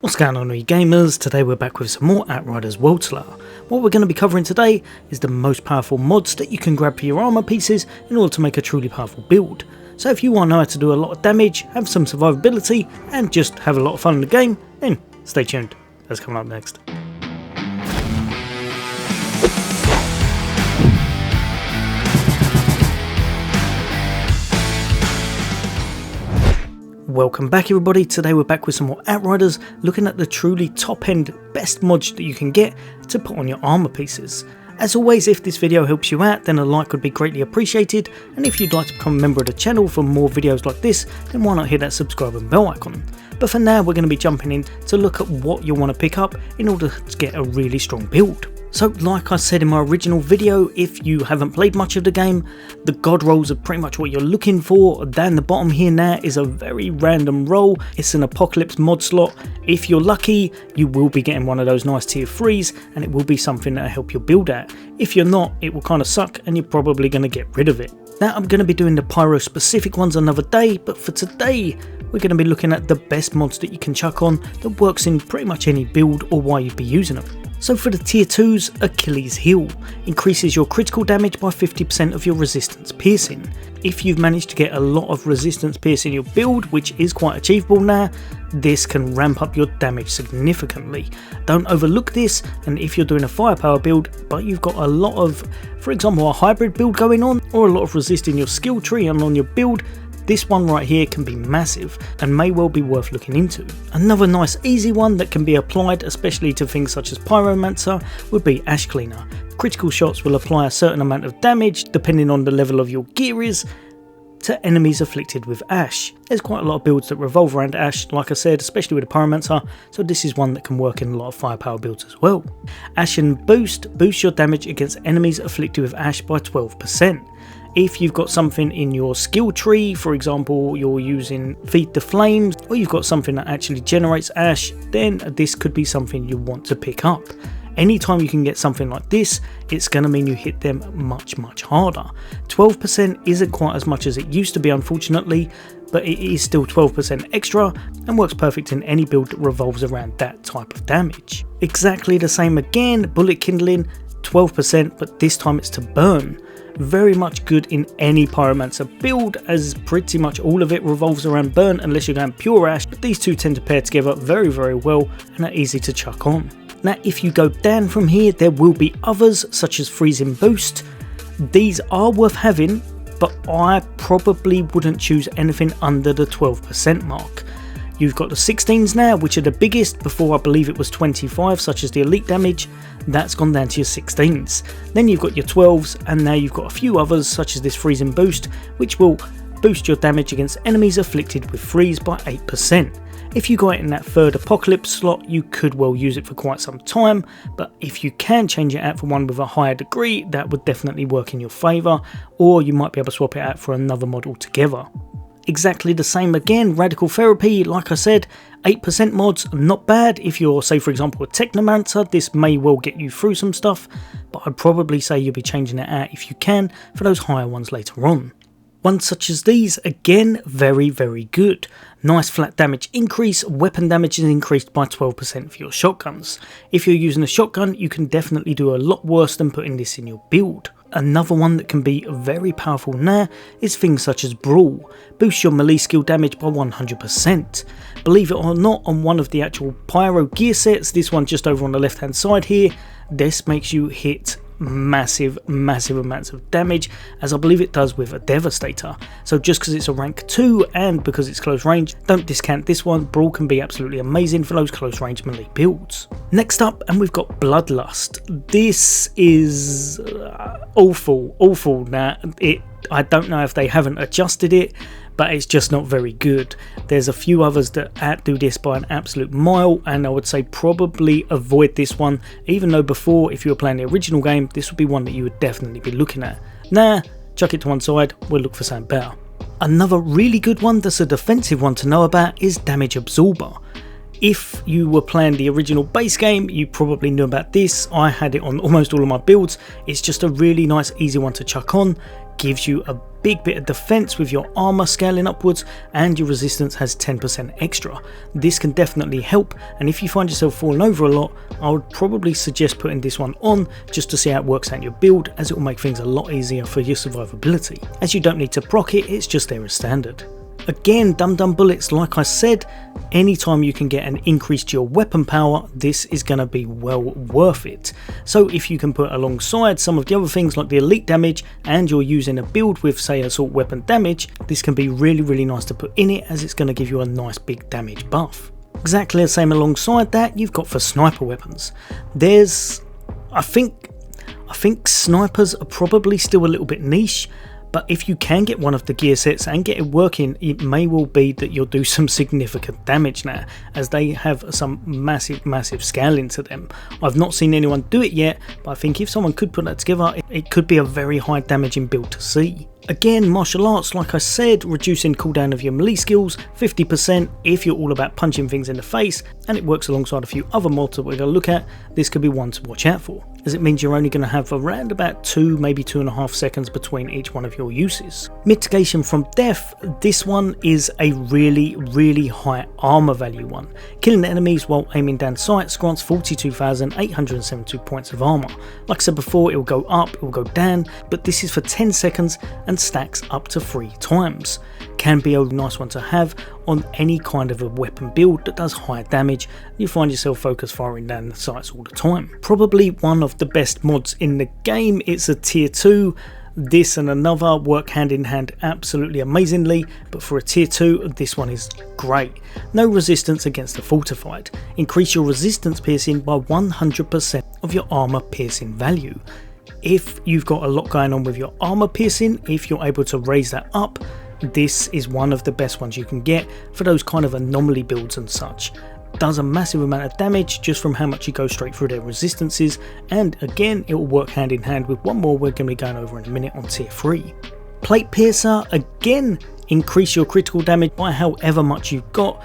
What's going on, you gamers? Today we're back with some more Outriders Worldslayer. What we're going to be covering today is the most powerful mods that you can grab for your armor pieces in order to make a truly powerful build. So if you want to know how to do a lot of damage, have some survivability, and just have a lot of fun in the game, then stay tuned. That's coming up next. Welcome back everybody. Today we're back with some more Outriders, looking at the truly top end best mods that you can get to put on your armor pieces. As always, if this video helps you out, then a like would be greatly appreciated, and if you'd like to become a member of the channel for more videos like this, then why not hit that subscribe and bell icon. But for now we're going to be jumping in to look at what you'll want to pick up in order to get a really strong build. So like I said in my original video, if you haven't played much of the game, the god rolls are pretty much what you're looking for. Down the bottom here now is a very random roll. It's an apocalypse mod slot. If you're lucky, you will be getting one of those nice tier 3s, and it will be something that'll help your build out. If you're not, it will kind of suck and you're probably going to get rid of it. Now I'm going to be doing the pyro specific ones another day, but for today we're going to be looking at the best mods that you can chuck on that works in pretty much any build or why you'd be using them. So for the tier 2s, Achilles Heel increases your critical damage by 50% of your resistance piercing. If you've managed to get a lot of resistance piercing in your build, which is quite achievable now, this can ramp up your damage significantly. Don't overlook this, and if you're doing a firepower build but you've got a lot of, for example, a hybrid build going on, or a lot of resist in your skill tree and on your build, this one right here can be massive and may well be worth looking into. Another nice easy one that can be applied especially to things such as Pyromancer would be Ash Cleaner. Critical shots will apply a certain amount of damage, depending on the level of your gear is, to enemies afflicted with Ash. There's quite a lot of builds that revolve around Ash, like I said, especially with the Pyromancer, so this is one that can work in a lot of firepower builds as well. Ashen Boost boosts your damage against enemies afflicted with Ash by 12%. If you've got something in your skill tree, for example you're using Feed the Flames, or you've got something that actually generates ash, then this could be something you want to pick up. Anytime you can get something like this, it's going to mean you hit them much harder. 12% isn't quite as much as it used to be, unfortunately, but it is still 12% extra and works perfect in any build that revolves around that type of damage. Exactly the same again, Bullet Kindling, 12%, but this time it's to burn. Very much good in any Pyromancer build, as pretty much all of it revolves around burn unless you're going pure ash, but these two tend to pair together very well and are easy to chuck on. Now if you go down from here, there will be others such as Freezing Boost. These are worth having, but I probably wouldn't choose anything under the 12% mark. You've got the 16s now, which are the biggest. Before I believe it was 25, such as the elite damage. That's gone down to your 16s. Then you've got your 12s, and now you've got a few others such as this Freezing Boost, which will boost your damage against enemies afflicted with freeze by 8%. If you got it in that third apocalypse slot, you could well use it for quite some time, but if you can change it out for one with a higher degree, that would definitely work in your favour, or you might be able to swap it out for another mod altogether. Exactly the same again, Radical Therapy, like I said, 8% mods, not bad. If you're, say for example, a Technomancer, this may well get you through some stuff, but I'd probably say you'll be changing it out if you can for those higher ones later on. Ones such as these, again, very good. Nice flat damage increase, weapon damage is increased by 12% for your shotguns. If you're using a shotgun, you can definitely do a lot worse than putting this in your build. Another one that can be very powerful now is things such as Brawl. Boost your melee skill damage by 100%. Believe it or not, on one of the actual pyro gear sets, this one just over on the left hand side here, this makes you hit massive amounts of damage, as I believe it does with a Devastator. So just because it's a rank 2 and because it's close range, don't discount this one. Brawl can be absolutely amazing for those close range melee builds. Next up, and we've got Bloodlust. This is awful now. I don't know if they haven't adjusted it, but it's just not very good. There's a few others that outdo this by an absolute mile, and I would say probably avoid this one, even though before, if you were playing the original game, this would be one that you would definitely be looking at. Nah, chuck it to one side, we'll look for something better. Another really good one that's a defensive one to know about is Damage Absorber. If you were playing the original base game, you probably knew about this. I had it on almost all of my builds. It's just a really nice easy one to chuck on, gives you a big bit of defense with your armor scaling upwards, and your resistance has 10% extra. This can definitely help, and if you find yourself falling over a lot, I would probably suggest putting this one on just to see how it works out in your build, as it will make things a lot easier for your survivability. As you don't need to proc it, it's just there as standard. Again, Dum Dum bullets, like I said, anytime you can get an increase to your weapon power, this is going to be well worth it. So if you can put alongside some of the other things like the elite damage, and you're using a build with, say, assault weapon damage, this can be really nice to put in it, as it's going to give you a nice big damage buff. Exactly the same alongside that, you've got for sniper weapons. There's, I think snipers are probably still a little bit niche, but if you can get one of the gear sets and get it working, it may well be that you'll do some significant damage now, as they have some massive scaling to them. I've not seen anyone do it yet, but I think if someone could put that together, it could be a very high damaging build to see. Again, martial arts, like I said, reducing cooldown of your melee skills 50% if you're all about punching things in the face, and it works alongside a few other mods that we're going to look at. This could be one to watch out for, as it means you're only going to have around about 2, maybe 2.5 seconds between each one of your uses. Mitigation from death, this one is a really high armor value one. Killing enemies while aiming down sights grants 42,872 points of armor. Like I said before, it will go up, it will go down, but this is for 10 seconds and stacks up to 3 times. Can be a nice one to have on any kind of a weapon build that does high damage. You find yourself focus firing down the sights all the time. Probably one of the best mods in the game. It's a tier 2. This and another work hand in hand absolutely amazingly, but for a tier 2, this one is great. No resistance against the fortified. Increase your resistance piercing by 100% of your armor piercing value. If you've got a lot going on with your armor piercing, if you're able to raise that up, this is one of the best ones you can get for those kind of anomaly builds and such. Does a massive amount of damage just from how much you go straight through their resistances, and again, it will work hand in hand with one more we're going to be going over in a minute on tier 3. Plate piercer, again, increase your critical damage by however much you've got.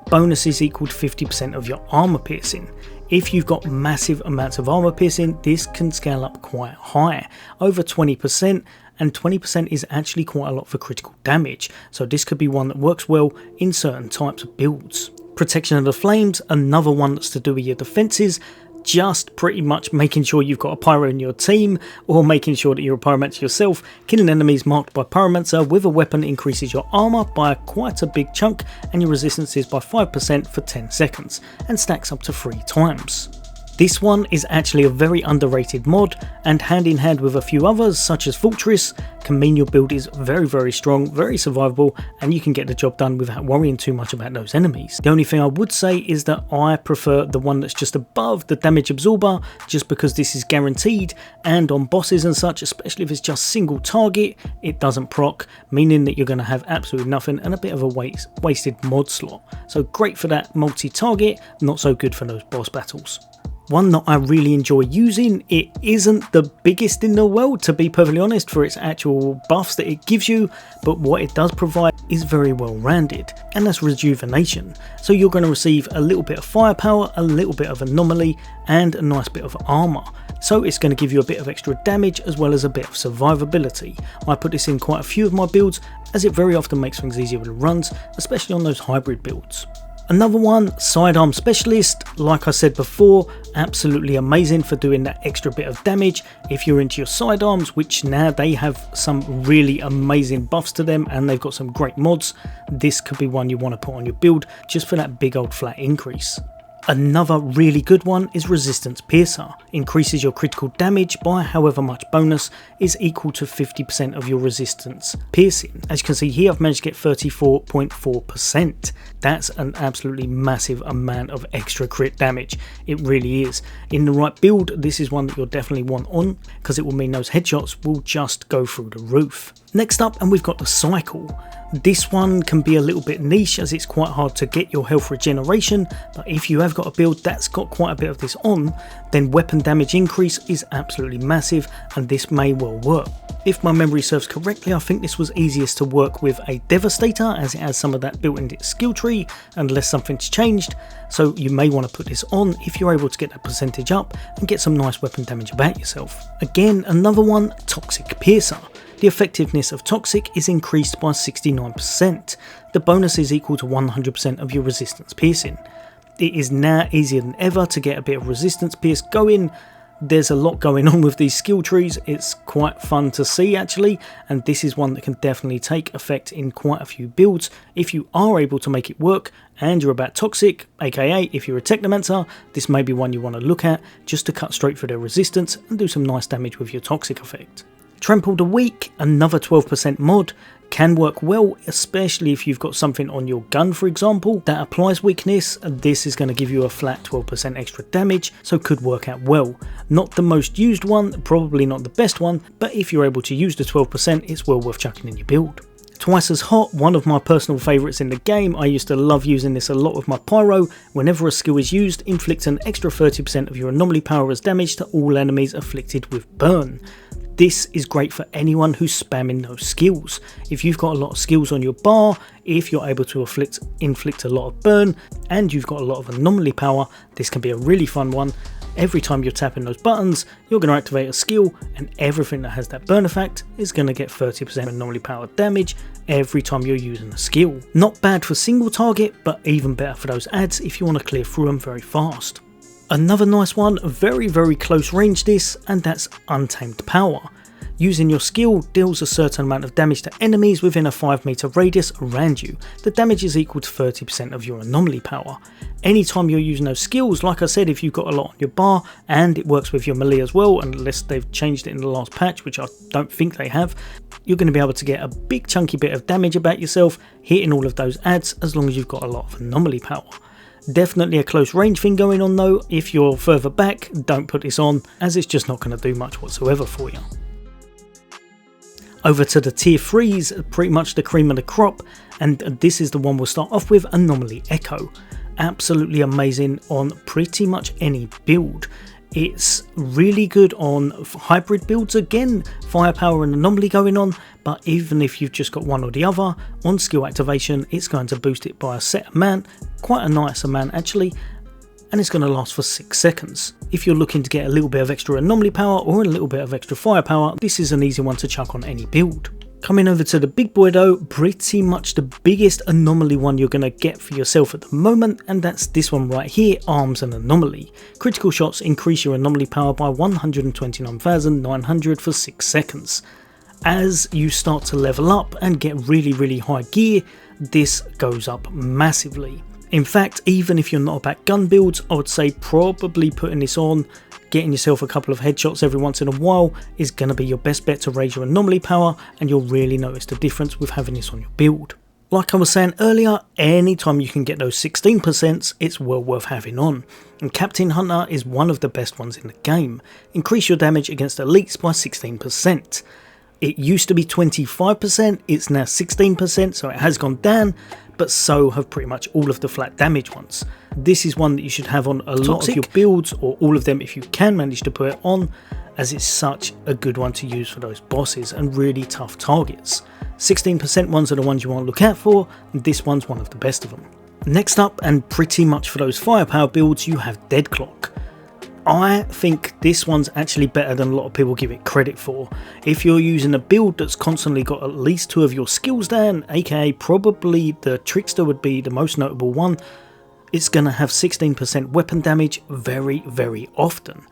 Bonus is equal to 50% of your armor piercing. If you've got massive amounts of armor piercing, this can scale up quite high, over 20%, and 20% is actually quite a lot for critical damage, so this could be one that works well in certain types of builds. Protection of the flames, another one that's to do with your defenses, just pretty much making sure you've got a pyro in your team, or making sure that you're a pyromancer yourself. Killing enemies marked by pyromancer with a weapon increases your armor by quite a big chunk, and your resistances by 5% for 10 seconds, and stacks up to 3 times. This one is actually a very underrated mod, and hand in hand with a few others such as Fortress, can mean your build is very strong, very survivable, and you can get the job done without worrying too much about those enemies. The only thing I would say is that I prefer the one that's just above the damage absorber, just because this is guaranteed, and on bosses and such, especially if it's just single target, it doesn't proc, meaning that you're going to have absolutely nothing and a bit of a wasted mod slot. So great for that multi-target, not so good for those boss battles. One that I really enjoy using. It isn't the biggest in the world, to be perfectly honest, for its actual buffs that it gives you, but what it does provide is very well rounded, and that's rejuvenation. So you're going to receive a little bit of firepower, a little bit of anomaly, and a nice bit of armor. So it's going to give you a bit of extra damage as well as a bit of survivability. I put this in quite a few of my builds, as it very often makes things easier with the runs, especially on those hybrid builds. Another one, Sidearm Specialist, like I said before, absolutely amazing for doing that extra bit of damage. If you're into your sidearms, which now they have some really amazing buffs to them and they've got some great mods, this could be one you want to put on your build just for that big old flat increase. Another really good one is Resistance Piercer. Increases your critical damage by however much bonus is equal to 50% of your resistance piercing. As you can see here, I've managed to get 34.4%. That's an absolutely massive amount of extra crit damage. It really is. In the right build, this is one that you'll definitely want on, because it will mean those headshots will just go through the roof. Next up, and we've got the Cycle. This one can be a little bit niche, as it's quite hard to get your health regeneration, but if you have got a build that's got quite a bit of this on, then weapon damage increase is absolutely massive, and this may well work. If my memory serves correctly, I think this was easiest to work with a Devastator, as it has some of that built into its skill tree unless something's changed, so you may want to put this on if you're able to get that percentage up and get some nice weapon damage about yourself. Again, another one, Toxic Piercer. The effectiveness of Toxic is increased by 69%. The bonus is equal to 100% of your resistance piercing. It is now easier than ever to get a bit of resistance pierce going. There's a lot going on with these skill trees, it's quite fun to see actually, and this is one that can definitely take effect in quite a few builds if you are able to make it work and you're about Toxic, aka if you're a Technomancer, this may be one you want to look at just to cut straight through their resistance and do some nice damage with your Toxic effect. Trample the Weak, another 12% mod, can work well, especially if you've got something on your gun for example that applies weakness. This is going to give you a flat 12% extra damage, so could work out well. Not the most used one, probably not the best one, but if you're able to use the 12% it's well worth chucking in your build. Twice as Hot, one of my personal favourites in the game. I used to love using this a lot with my Pyro. Whenever a skill is used, inflict an extra 30% of your anomaly power as damage to all enemies afflicted with burn. This is great for anyone who's spamming those skills. If you've got a lot of skills on your bar, if you're able to inflict a lot of burn, and you've got a lot of anomaly power, this can be a really fun one. Every time you're tapping those buttons, you're going to activate a skill, and everything that has that burn effect is going to get 30% anomaly power damage every time you're using a skill. Not bad for single target, but even better for those ads if you want to clear through them very fast. Another nice one, very close range this, and that's Untamed Power. Using your skill deals a certain amount of damage to enemies within a 5 meter radius around you. The damage is equal to 30% of your anomaly power. Anytime you're using those skills, like I said, if you've got a lot on your bar, and it works with your melee as well, unless they've changed it in the last patch, which I don't think they have, you're going to be able to get a big chunky bit of damage about yourself, hitting all of those ads as long as you've got a lot of anomaly power. Definitely a close range thing going on though. If you're further back, don't put this on, as it's just not going to do much whatsoever for you. Over to the tier 3s, pretty much the cream of the crop, and this is the one we'll start off with, Anomaly Echo. Absolutely amazing on pretty much any build. It's really good on hybrid builds again, firepower and anomaly going on, but even if you've just got one or the other, on skill activation it's going to boost it by a set amount, quite a nice amount actually, and it's going to last for 6 seconds. If you're looking to get a little bit of extra anomaly power or a little bit of extra firepower, this is an easy one to chuck on any build. Coming over to the big boy though, pretty much the biggest anomaly one you're going to get for yourself at the moment, and that's this one right here, Arms and Anomaly. Critical shots increase your anomaly power by 129,900 for 6 seconds. As you start to level up and get really high gear, this goes up massively. In fact, even if you're not about gun builds, I would say probably putting this on, getting yourself a couple of headshots every once in a while is going to be your best bet to raise your anomaly power, and you'll really notice the difference with having this on your build. Like I was saying earlier, anytime you can get those 16%, it's well worth having on. And Captain Hunter is one of the best ones in the game. Increase your damage against elites by 16%. It used to be 25%, it's now 16%, so it has gone down, but so have pretty much all of the flat damage ones. This is one that you should have on a lot of your builds, or all of them if you can manage to put it on, as it's such a good one to use for those bosses and really tough targets. 16% ones are the ones you want to look out for, and this one's one of the best of them. Next up, and pretty much for those firepower builds, you have Dead Clock. I think this one's actually better than a lot of people give it credit for. If you're using a build that's constantly got at least 2 of your skills down, aka probably the Trickster would be the most notable one, it's going to have 16% weapon damage very often.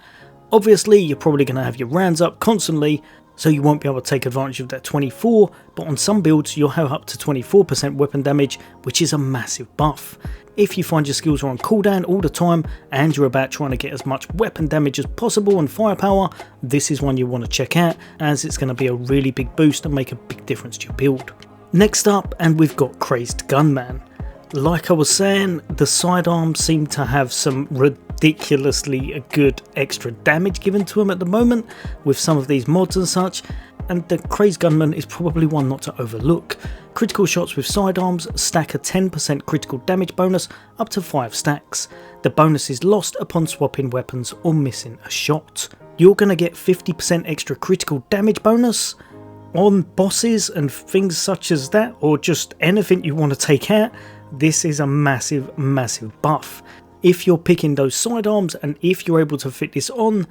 Obviously you're probably going to have your rounds up constantly, so you won't be able to take advantage of that 24, but on some builds you'll have up to 24% weapon damage, which is a massive buff. If you find your skills are on cooldown all the time and you're about trying to get as much weapon damage as possible and firepower, this is one you want to check out, as it's going to be a really big boost and make a big difference to your build. Next up, and we've got Crazed Gunman. Like I was saying, the sidearms seem to have some ridiculously good extra damage given to them at the moment with some of these mods and such, and the Crazed Gunman is probably one not to overlook. Critical shots with sidearms stack a 10% critical damage bonus up to 5 stacks. The bonus is lost upon swapping weapons or missing a shot. You're going to get 50% extra critical damage bonus on bosses and things such as that, or just anything you want to take out. This is a massive buff. If you're picking those sidearms and if you're able to fit this on,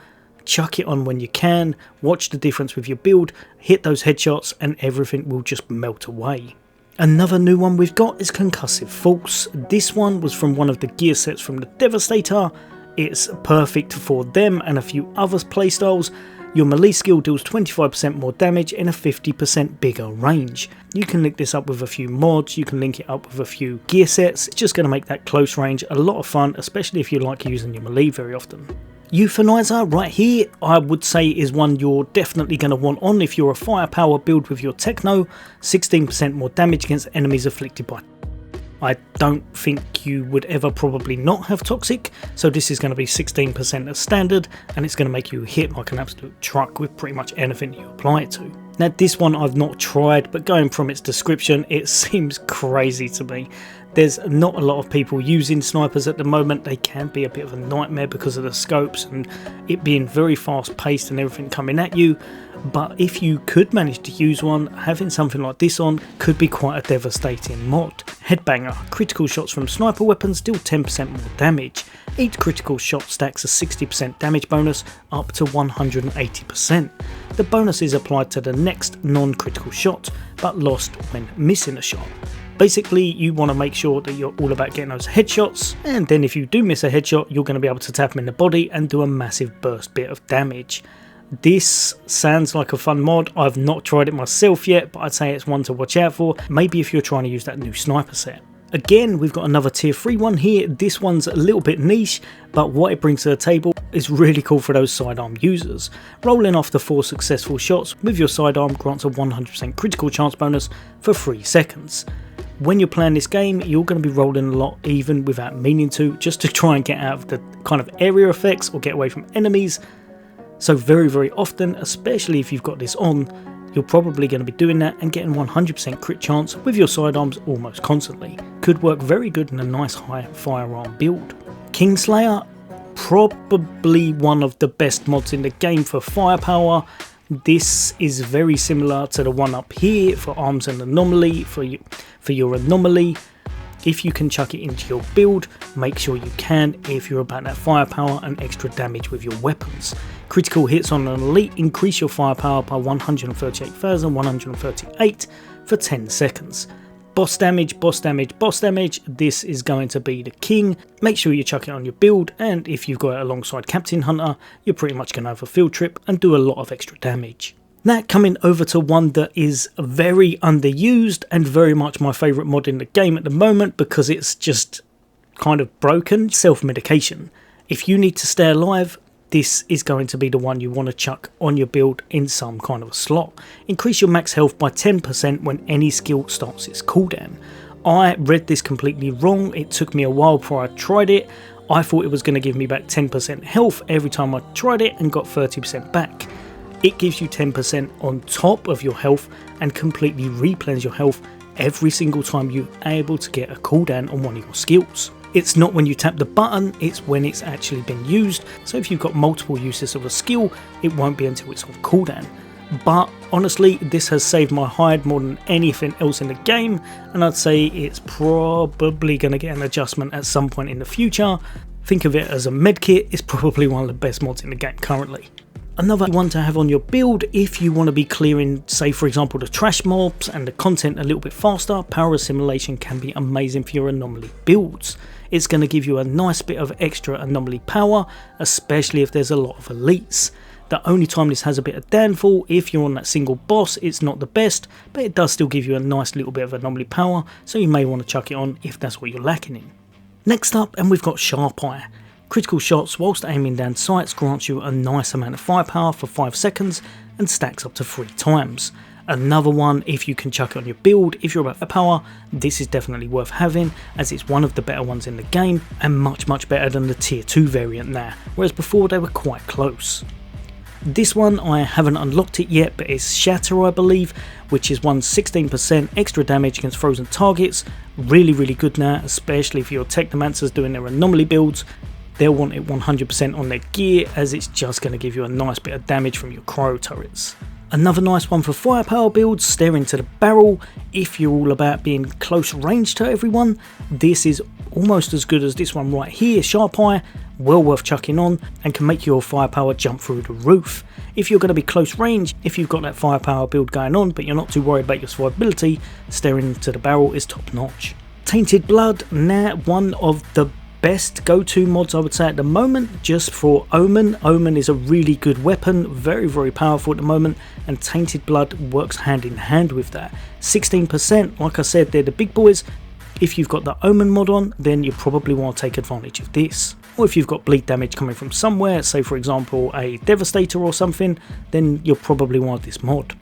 chuck it on when you can, watch the difference with your build, hit those headshots and everything will just melt away. Another new one we've got is Concussive Force. This one was from one of the gear sets from the Devastator. It's perfect for them and a few other playstyles. Your melee skill deals 25% more damage in a 50% bigger range. You can link this up with a few mods, you can link it up with a few gear sets. It's just going to make that close range a lot of fun, especially if you like using your melee very often. Euthanizer right here I would say is one you're definitely going to want on if you're a firepower build with your techno. 16% more damage against enemies afflicted by. I don't think you would ever probably not have toxic, so this is going to be 16% as standard, and it's going to make you hit like an absolute truck with pretty much anything you apply it to. Now this one I've not tried, but going from its description it seems crazy to me. There's not a lot of people using snipers at the moment. They can be a bit of a nightmare because of the scopes and it being very fast paced and everything coming at you. But if you could manage to use one, having something like this on could be quite a devastating mod. Headbanger. Critical shots from sniper weapons deal 10% more damage. Each critical shot stacks a 60% damage bonus up to 180%. The bonus is applied to the next non-critical shot, but lost when missing a shot. Basically, you want to make sure that you're all about getting those headshots, and then if you do miss a headshot, you're going to be able to tap them in the body and do a massive burst bit of damage. This sounds like a fun mod. I've not tried it myself yet, but I'd say it's one to watch out for, maybe if you're trying to use that new sniper set. Again, we've got another tier 3 one here. This one's a little bit niche, but what it brings to the table is really cool for those sidearm users. Rolling off the 4 successful shots with your sidearm grants a 100% critical chance bonus for 3 seconds. When you're playing this game, you're going to be rolling a lot even without meaning to, just to try and get out of the kind of area effects or get away from enemies. So very often, especially if you've got this on, you're probably going to be doing that and getting 100% crit chance with your sidearms almost constantly. Could work very good in a nice high firearm build. Kingslayer, probably one of the best mods in the game for firepower. This is very similar to the one up here for arms and anomaly, for your anomaly. If you can chuck it into your build, make sure you can if you're about that firepower and extra damage with your weapons. Critical hits on an elite increase your firepower by 138,138 for 10 seconds. Boss damage, boss damage, boss damage, this is going to be the king. Make sure you chuck it on your build, and if you've got it alongside Captain Hunter, you're pretty much going to have a field trip and do a lot of extra damage. Now coming over to one that is very underused and very much my favourite mod in the game at the moment because it's just kind of broken, SelfMedication. If you need to stay alive, this is going to be the one you want to chuck on your build in some kind of a slot. Increase your max health by 10% when any skill starts its cooldown. I read this completely wrong. It took me a while before I tried it. I thought it was going to give me back 10% health every time I tried it and got 30% back. It gives you 10% on top of your health and completely replens your health every single time you're able to get a cooldown on one of your skills. It's not when you tap the button, it's when it's actually been used. So if you've got multiple uses of a skill, it won't be until it's on cooldown. But honestly, this has saved my hide more than anything else in the game, and I'd say it's probably going to get an adjustment at some point in the future. Think of it as a medkit. It's probably one of the best mods in the game currently. Another one to have on your build if you want to be clearing, say for example, the trash mobs and the content a little bit faster, power assimilation can be amazing for your anomaly builds. It's going to give you a nice bit of extra anomaly power, especially if there's a lot of elites. The only time this has a bit of downfall, if you're on that single boss, it's not the best, but it does still give you a nice little bit of anomaly power, so you may want to chuck it on if that's what you're lacking in. Next up, and we've got Sharp Eye. Critical shots whilst aiming down sights grants you a nice amount of firepower for 5 seconds and stacks up to 3 times. Another one, if you can chuck it on your build, if you're about power, this is definitely worth having as it's one of the better ones in the game and much better than the tier 2 variant now, whereas before they were quite close. This one I haven't unlocked it yet, but it's Shatter I believe, which is 16% extra damage against frozen targets. Really good now, especially if your Technomancers doing their anomaly builds. They'll want it 100% on their gear as it's just going to give you a nice bit of damage from your cryo turrets. Another nice one for firepower builds, Stare into the Barrel. If you're all about being close range to everyone, this is almost as good as this one right here, Sharp Eye, well worth chucking on and can make your firepower jump through the roof. If you're going to be close range, if you've got that firepower build going on but you're not too worried about your survivability, staring into the barrel is top notch. Tainted Blood, now one of the best go-to mods I would say at the moment, just for Omen. Omen is a really good weapon, very powerful at the moment, and Tainted Blood works hand in hand with that. 16%, like I said, they're the big boys. If you've got the Omen mod on, then you probably want to take advantage of this. Or if you've got bleed damage coming from somewhere, say for example a Devastator or something, then you'll probably want this mod.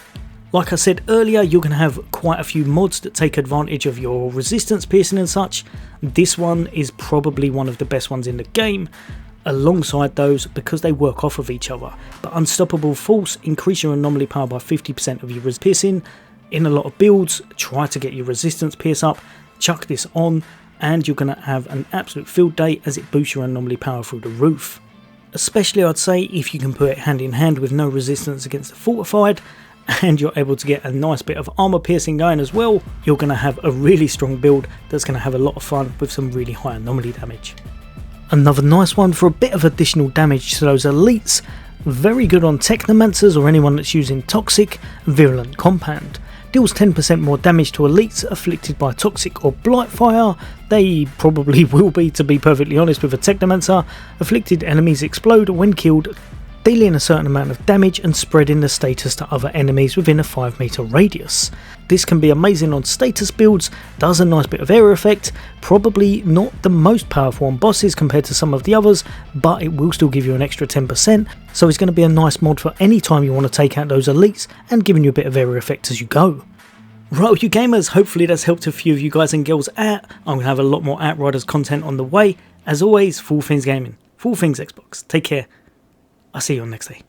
Like I said earlier, you're going to have quite a few mods that take advantage of your resistance piercing and such. This one is probably one of the best ones in the game alongside those because they work off of each other. But Unstoppable Force, increase your anomaly power by 50% of your res piercing. In a lot of builds, try to get your resistance pierce up, chuck this on, and you're going to have an absolute field day as it boosts your anomaly power through the roof. Especially I'd say if you can put it hand in hand with no resistance against the fortified, and you're able to get a nice bit of armor piercing going as well, you're going to have a really strong build that's going to have a lot of fun with some really high anomaly damage. Another nice one for a bit of additional damage to those elites, very good on Technomancers or anyone that's using Toxic, Virulent Compound. Deals 10% more damage to elites afflicted by Toxic or Blightfire. They probably will be, to be perfectly honest, with a Technomancer. Afflicted enemies explode when killed, dealing a certain amount of damage and spreading the status to other enemies within a 5 meter radius. This can be amazing on status builds, does a nice bit of area effect, probably not the most powerful on bosses compared to some of the others, but it will still give you an extra 10%, so it's going to be a nice mod for any time you want to take out those elites and giving you a bit of area effect as you go. Right, you gamers, hopefully that's helped a few of you guys and girls out. I'm going to have a lot more Outriders content on the way. As always, Full Things Gaming, Full Things Xbox. Take care. I'll see you on next day.